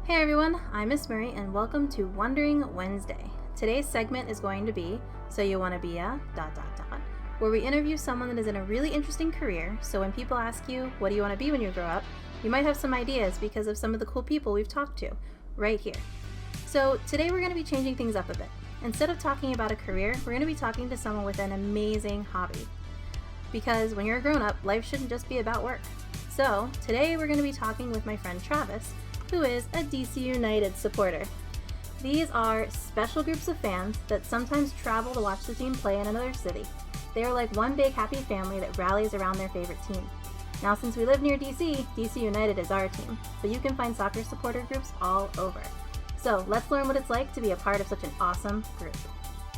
Hey everyone, I'm Ms.Murray and welcome to Wondering Wednesday. Today's segment is going to be So You Want to Be a ... where we interview someone that is in a really interesting career, so when people ask you, what do you want to be when you grow up, you might have some ideas because of some of the cool people we've talked to, right here. So today we're going to be changing things up a bit. Instead of talking about a career, we're going to be talking to someone with an amazing hobby. Because when you're a grown up, life shouldn't just be about work. So today we're going to be talking with my friend Travis, who is a DC United supporter. These are special groups of fans that sometimes travel to watch the team play in another city. They are like one big happy family that rallies around their favorite team. Now, since we live near DC, DC United is our team, but you can find soccer supporter groups all over. So let's learn what it's like to be a part of such an awesome group.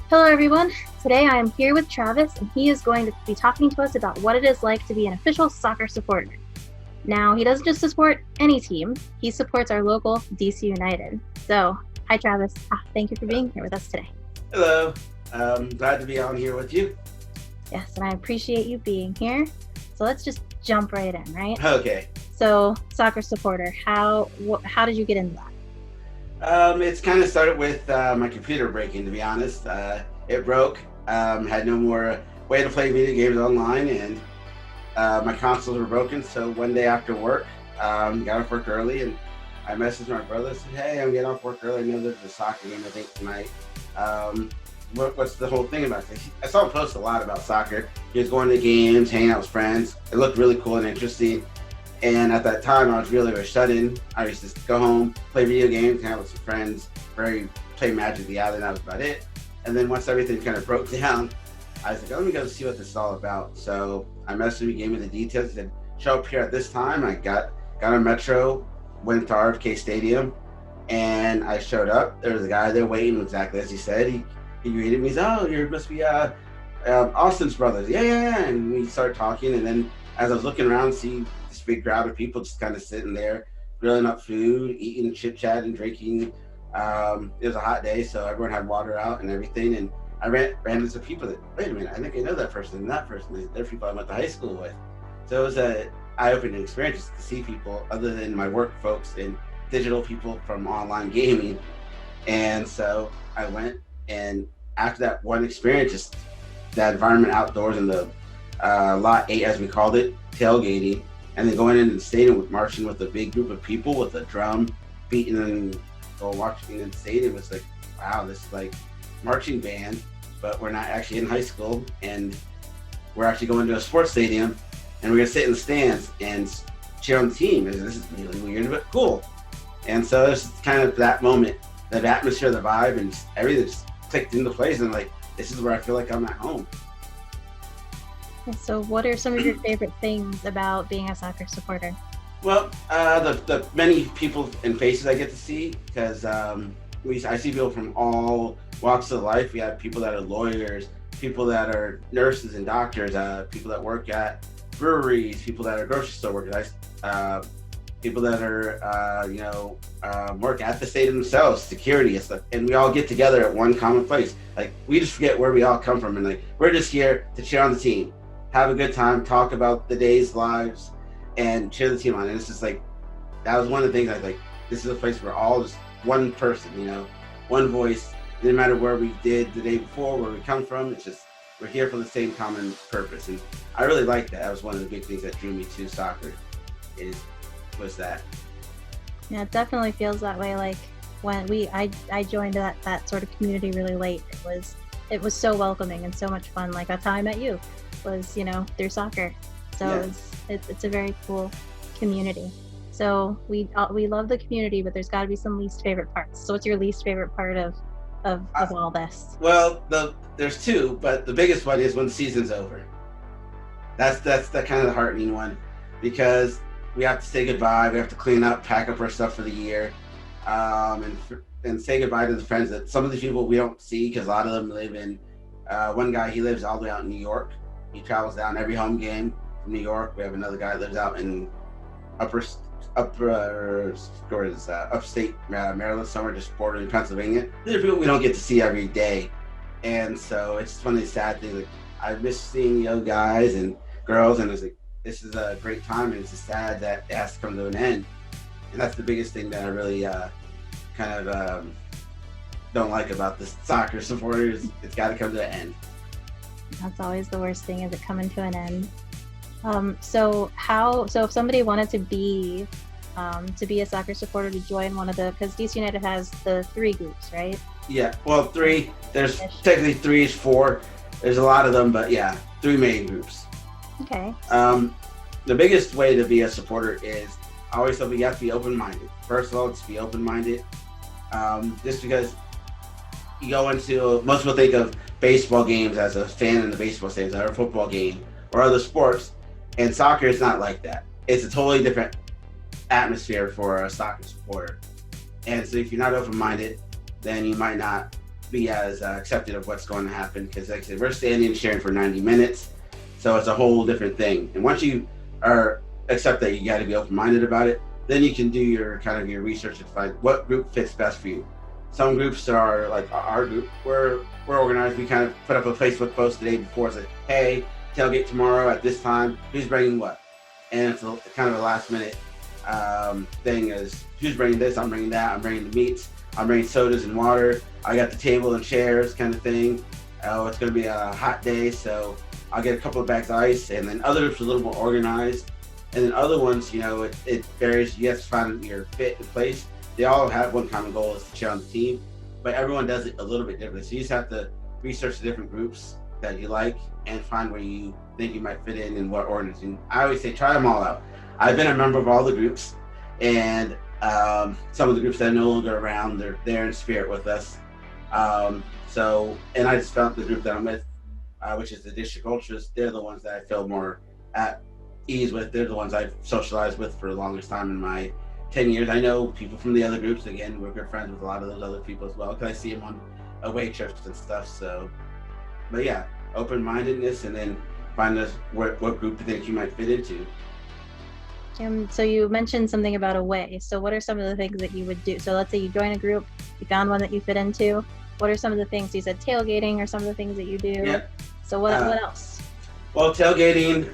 Hello everyone, today I am here with Travis and he is going to be talking to us about what it is like to be an official soccer supporter. Now, he doesn't just support any team, he supports our local DC United. So, hi Travis, thank you for being here with us today. Hello, glad to be on here with you. Yes, and I appreciate you being here. So let's just jump right in, right? Okay. So, soccer supporter, how did you get into that? It's kind of started with my computer breaking, to be honest. It broke, had no more way to play video games online, and my consoles were broken. So one day after work, got off work early, and I messaged my brother, said, hey, I'm getting off work early. I know there's a soccer game, I think, tonight. What's the whole thing about this? I saw him post a lot about soccer. He was going to games, hanging out with friends. It looked really cool and interesting. And at that time, I was really shut in. I used to go home, play video games, hang out with some friends, play Magic the Gathering. That was about it. And then once everything kind of broke down, I was like, let me go see what this is all about. So I messaged him, he gave me the details. He said, show up here at this time. I got a metro, went to RFK Stadium, and I showed up. There was a guy there waiting, exactly as he said. He greeted me. He said, oh, you must be Austin's brothers. Yeah. And we started talking. And then as I was looking around, see this big crowd of people just kind of sitting there, grilling up food, eating, chit-chatting, drinking. It was a hot day, so everyone had water out and everything. And I ran into some people that, wait a minute, I think I know that person and that person. They're people I went to high school with. So it was a eye-opening experience just to see people other than my work folks and digital people from online gaming. And so I went, and after that one experience, just that environment outdoors in the Lot 8, as we called it, tailgating, and then going into the stadium with marching with a big group of people with a drum beating and watching in the stadium, was like, wow, this is like marching band, but we're not actually in high school, and we're actually going to a sports stadium, and we're gonna sit in the stands and cheer on the team. And this is really weird but cool. And so it's kind of that moment, that atmosphere, the vibe, and everything just clicked into place, and like, this is where I feel like I'm at home. So what are some of your favorite things about being a soccer supporter? Well, the many people and faces I get to see, because I see people from all walks of life. We have people that are lawyers, people that are nurses and doctors, people that work at breweries, people that are grocery store workers, people that are work at the stadium themselves, security and stuff, and we all get together at one common place. Like, we just forget where we all come from, and like, we're just here to cheer on the team, have a good time, talk about the day's lives, and cheer the team on. And it's just like, that was one of the things I was like, this is a place where all just one person, one voice. It didn't matter where we did the day before, where we come from. It's just, we're here for the same common purpose. And I really liked that. That was one of the big things that drew me to soccer, was that. Yeah, it definitely feels that way. Like when I joined that sort of community really late. It was so welcoming and so much fun. Like, that's how I met you, was through soccer. So yeah. It's a very cool community. So we love the community, but there's got to be some least favorite parts. So what's your least favorite part of all this? Well, there's two, but the biggest one is when the season's over. That's the kind of the heartening one, because we have to say goodbye. We have to clean up, pack up our stuff for the year, and say goodbye to the friends that some of the people we don't see, because a lot of them live in. One guy, he lives all the way out in New York. He travels down every home game from New York. We have another guy that lives out in upstate Maryland, somewhere just bordering Pennsylvania. These are people we don't get to see every day, and so it's one of these sad things. Like, I miss seeing young guys and girls, and it's like, this is a great time, and it's just sad that it has to come to an end. And that's the biggest thing that I really kind of don't like about the soccer supporters. It's got to come to an end. That's always the worst thing, is it coming to an end. So if somebody wanted to be a soccer supporter, to join one of because DC United has the 3 groups, right? Yeah, well, 3. There's technically 3 is 4. There's a lot of them, but yeah, 3 main groups. Okay. The biggest way to be a supporter is, I always tell you have to be open-minded. First of all, just be open-minded. Just because you go into, most people think of baseball games as a fan in the baseball stands, or a football game, or other sports, and soccer is not like that. It's a totally different atmosphere for a soccer supporter. And so if you're not open-minded, then you might not be as accepted of what's going to happen, because like I said, we're standing and sharing for 90 minutes, so it's a whole different thing. And once you accept that you got to be open-minded about it, then you can do your research and find what group fits best for you. Some groups are like our group. We're organized. We kind of put up a Facebook post the day before, say, hey, tailgate tomorrow at this time. Who's bringing what? And it's kind of a last minute thing, is who's bringing this? I'm bringing that. I'm bringing the meats. I'm bringing sodas and water. I got the table and chairs kind of thing. Oh, it's going to be a hot day, so I'll get a couple of bags of ice. And then other groups are a little more organized. And then other ones, it varies. You have to find your fit and place. They all have one common goal, is to cheer on the team, but everyone does it a little bit differently. So you just have to research the different groups that you like and find where you think you might fit in and what organization. I always say, try them all out. I've been a member of all the groups, and some of the groups that are no longer around, they're there in spirit with us. And I just found the group that I'm with, which is the District Ultras. They're the ones that I feel more at ease with. They're the ones I've socialized with for the longest time in my 10 years. I know people from the other groups. Again, we're good friends with a lot of those other people as well, because I see them on away trips and stuff. So, but yeah, open-mindedness, and then find us what group you think you might fit into. So you mentioned something about away. So what are some of the things that you would do? So let's say you join a group, you found one that you fit into. What are some of the things? You said tailgating or some of the things that you do. Yeah. So what else? Well, tailgating,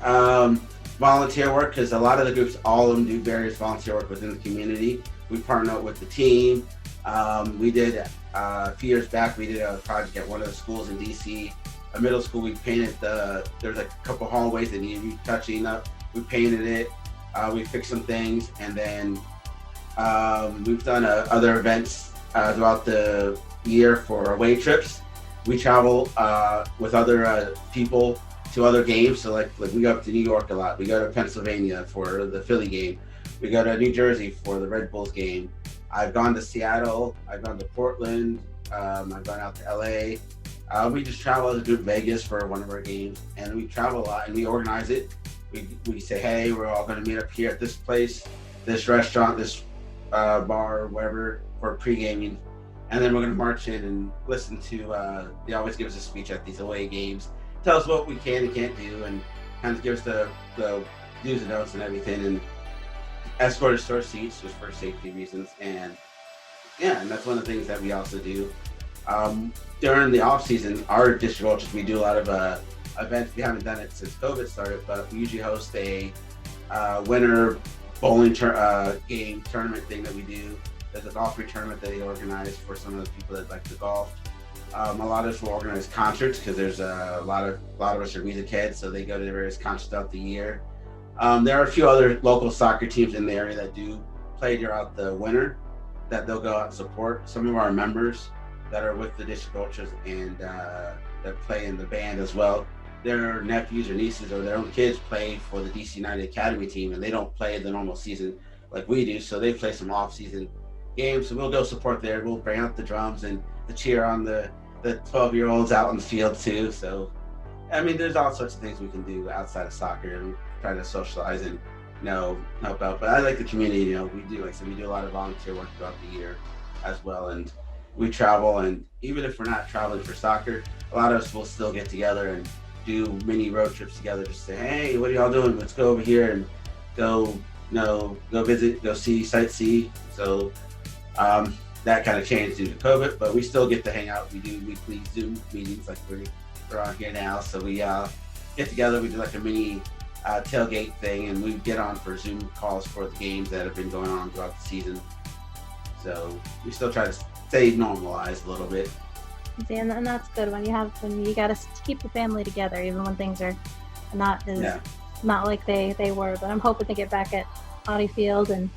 volunteer work, because a lot of the groups, all of them do various volunteer work within the community. We partner up with the team. We did a few years back, we did a project at one of the schools in DC, a middle school. We painted there's a couple hallways that needed retouching up. We painted it. We fixed some things, and then we've done other events throughout the year for away trips. We travel with other people to other games. So like we go up to New York a lot. We go to Pennsylvania for the Philly game. We go to New Jersey for the Red Bulls game. I've gone to Seattle. I've gone to Portland. I've gone out to LA. We just travel as a group, Vegas for one of our games, and we travel a lot, and we organize it. We say, hey, we're all going to meet up here at this place, this restaurant, this bar, wherever, for pre-gaming. And then we're going to march in and listen to, they always give us a speech at these away games. Tell us what we can and can't do, and kind of give us the do's and don'ts and everything, and escort us to our seats just for safety reasons. And yeah, and that's one of the things that we also do. During the off season, our District Ultras, we do a lot of events. We haven't done it since COVID started, but we usually host a winter bowling game tournament thing that we do. There's a golf tournament that they organize for some of the people that like to golf. A lot of us will organize concerts, because there's a lot of us are music heads, so they go to various concerts throughout the year. There are a few other local soccer teams in the area that do play throughout the winter, that they'll go out and support. Some of our members that are with the District Ultras and that play in the band as well, their nephews or nieces or their own kids play for the DC United Academy team, and they don't play the normal season like we do, so they play some off-season games. So we'll go support there. We'll bring out the drums and the cheer on the 12-year-olds out in the field too. So, I mean, there's all sorts of things we can do outside of soccer and try to socialize and help out. But I like the community. We do, like I said, we do a lot of volunteer work throughout the year as well, and we travel. And even if we're not traveling for soccer, a lot of us will still get together and do mini road trips together. Just say, hey, what are y'all doing? Let's go over here and go visit, go sightsee. So that kind of changed due to COVID, but we still get to hang out. We do weekly Zoom meetings like we're on here now. So we get together. We do like a mini tailgate thing, and we get on for Zoom calls for the games that have been going on throughout the season. So we still try to stay normalized a little bit. See, and that's good when you got to keep the family together, even when things are not like they were. But I'm hoping to get back at Audi Field and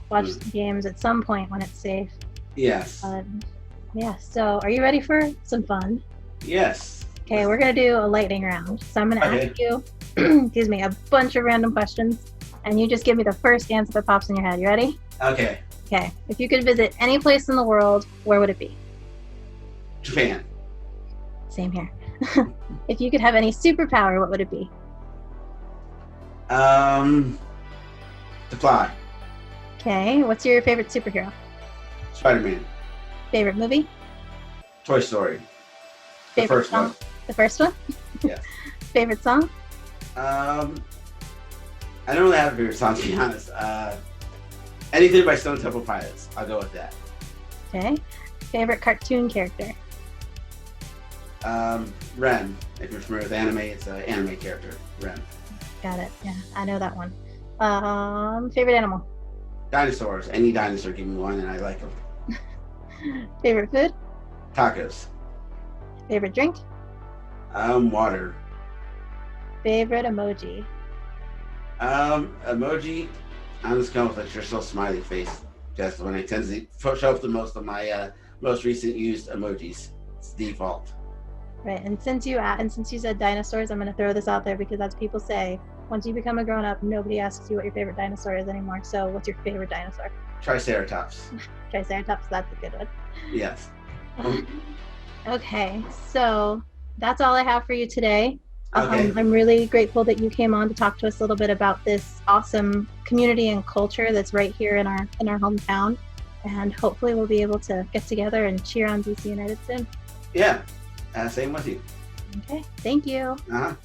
watch the games at some point when it's safe. Yes. Yeah. So, are you ready for some fun? Yes. Okay, we're gonna do a lightning round. So I'm gonna ask you, excuse me, a bunch of random questions, and you just give me the first answer that pops in your head. You ready? Okay. Okay. If you could visit any place in the world, where would it be? Japan. Same here. If you could have any superpower, what would it be? To fly. Okay. What's your favorite superhero? Spider-Man. Favorite movie? Toy Story. The Favorite first song? one. The first one? Yes. Favorite song? I don't really have a favorite song, to be honest. Anything by Stone Temple Pilots. I'll go with that. Okay. Favorite cartoon character? Ren. If you're familiar with anime, it's an anime character. Ren. Got it. Yeah, I know that one. Favorite animal? Dinosaurs. Any dinosaur, give me one, and I like them. Favorite food? Tacos. Favorite drink? Water. Favorite emoji? Emoji. I'm just going with a traditional smiley face. That's when I tend to show up the most of my most recent used emojis. It's default. Right. And since you said dinosaurs, I'm going to throw this out there because as people say, once you become a grown up, nobody asks you what your favorite dinosaur is anymore. So, what's your favorite dinosaur? Triceratops. Triceratops. That's a good one. Yes. Okay. So that's all I have for you today. Okay. I'm really grateful that you came on to talk to us a little bit about this awesome community and culture that's right here in our hometown, and hopefully we'll be able to get together and cheer on DC United soon. Yeah, same with you. Okay, thank you. Uh-huh.